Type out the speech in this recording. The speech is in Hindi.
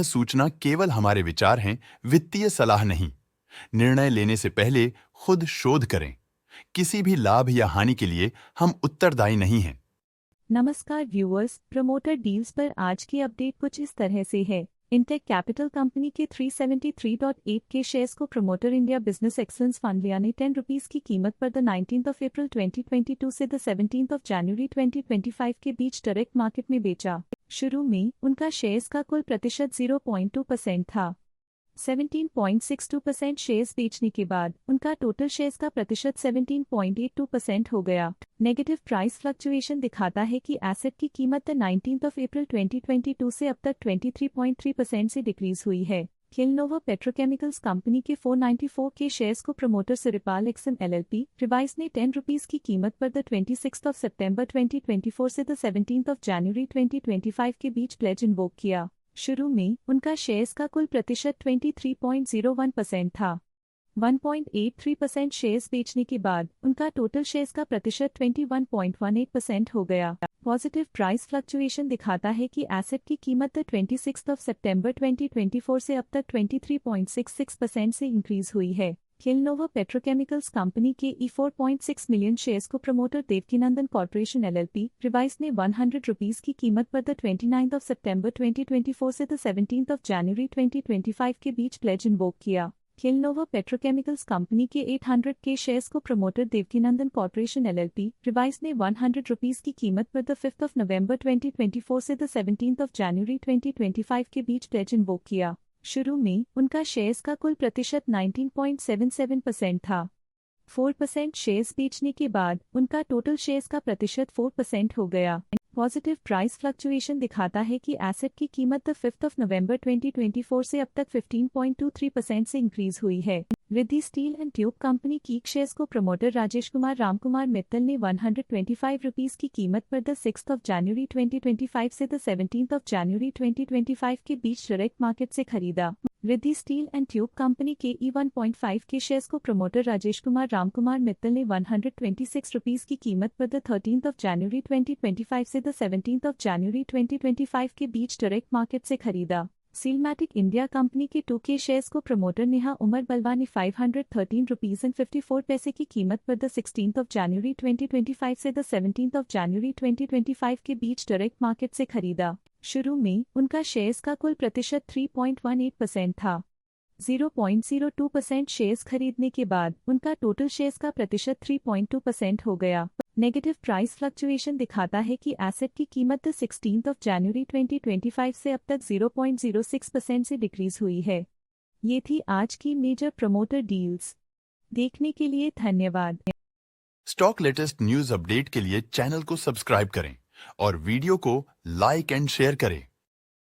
सूचना केवल हमारे विचार हैं, वित्तीय सलाह नहीं। निर्णय लेने से पहले खुद शोध करें। किसी भी लाभ या हानि के लिए हम उत्तरदायी नहीं हैं। नमस्कार व्यूअर्स, प्रमोटर डील्स पर आज की अपडेट कुछ इस तरह से है। इंटेक कैपिटल कंपनी के 373.8 के शेयर्स को promoter India business excellence fund ने 10 रुपीस की कीमत पर द 19th ऑफ अप्रैल 2022 से द 17th ऑफ जनवरी 2025 के बीच डायरेक्ट मार्केट में बेचा। शुरू में उनका शेयर्स का कुल प्रतिशत 0.2% था। 17.62% शेयर्स बेचने के बाद उनका टोटल शेयर्स का प्रतिशत 17.82% हो गया। नेगेटिव प्राइस फ्लक्चुएशन दिखाता है कि एसेट की कीमत 19th ऑफ अप्रैल 2022 से अब तक 23.3% से डिक्रीज हुई है। किलनोवा पेट्रोकेमिकल्स कंपनी के 494 के शेयर्स को प्रमोटर सिरिपाल एक्सन एलएलपी रिवाइज ने 10 रुपीस की कीमत पर द 26th ऑफ सितंबर 2024 से द 17th ऑफ जनवरी 2025 के बीच प्लेज इन्वोक किया। शुरू में उनका शेयर्स का कुल प्रतिशत 23.01% था। 1.83% शेयर्स बेचने के बाद उनका टोटल शेयर्स का प्रतिशत 21.18% हो गया। पॉजिटिव प्राइस फ्लक्चुएशन दिखाता है कि एसेट की कीमत 26 ऑफ सितंबर 2024 से अब तक 23.66% से इंक्रीज हुई है। किलनोवा पेट्रोकेमिकल्स कंपनी के 4.6 मिलियन शेयर्स को promoter Devkinandan corporation LLP revise ने 100 रुपीस की कीमत पर द 29th ऑफ सितंबर 2024 से द 17th ऑफ जनवरी 2025 के बीच प्लेज इन्वोक किया। किलनोवा पेट्रोकेमिकल्स कंपनी के 800 के शेयर्स को promoter Devkinandan corporation LLP revise ने 100 रुपीस की कीमत पर द 5th ऑफ नवंबर 2024 से द 17th ऑफ जनवरी 2025 के बीच प्लेज इन्वोक किया। शुरू में उनका शेयर्स का कुल प्रतिशत 19.77% था। 4% शेयर्स बेचने के बाद उनका टोटल शेयर्स का प्रतिशत 4% हो गया। पॉजिटिव प्राइस फ्लक्चुएशन दिखाता है कि एसेट की कीमत 5th ऑफ नवंबर 2024 से अब तक 15.23% से इंक्रीज हुई है। Riddhi steel and tube company की शेयर्स को प्रमोटर राजेश कुमार रामकुमार मित्तल ने 125 रुपीस की कीमत पर द 6th ऑफ जनवरी 2025 से द 17th ऑफ जनवरी 2025 के बीच डायरेक्ट मार्केट से खरीदा। Riddhi steel and tube company के 1.5 के शेयर्स को प्रमोटर राजेश कुमार रामकुमार मित्तल ने 126 रुपीस की कीमत पर द 13th ऑफ जनवरी 2025 से द 17th ऑफ जनवरी 2025 के बीच डायरेक्ट मार्केट से खरीदा। सीलमैटिक इंडिया कंपनी के 2 के शेयर्स को प्रमोटर नेहा उमर बलवा ने 513 रुपीस एंड 54 पैसे की कीमत पर द 16th ऑफ जनवरी 2025 से द 17th ऑफ जनवरी 2025 के बीच डायरेक्ट मार्केट से खरीदा। शुरू में उनका शेयर्स का कुल प्रतिशत 3.18% था। 0.02% शेयर्स खरीदने के बाद उनका टोटल शेयर्स का प्रतिशत 3.2% हो गया। नेगेटिव प्राइस फ्लक्चुएशन दिखाता है कि एसेट की कीमत 16th ऑफ जनवरी 2025 से अब तक 0.06% से डिक्रीज हुई है। ये थी आज की मेजर प्रमोटर डील्स। देखने के लिए धन्यवाद। स्टॉक लेटेस्ट न्यूज अपडेट के लिए चैनल को सब्सक्राइब करें और वीडियो को लाइक एंड शेयर करें।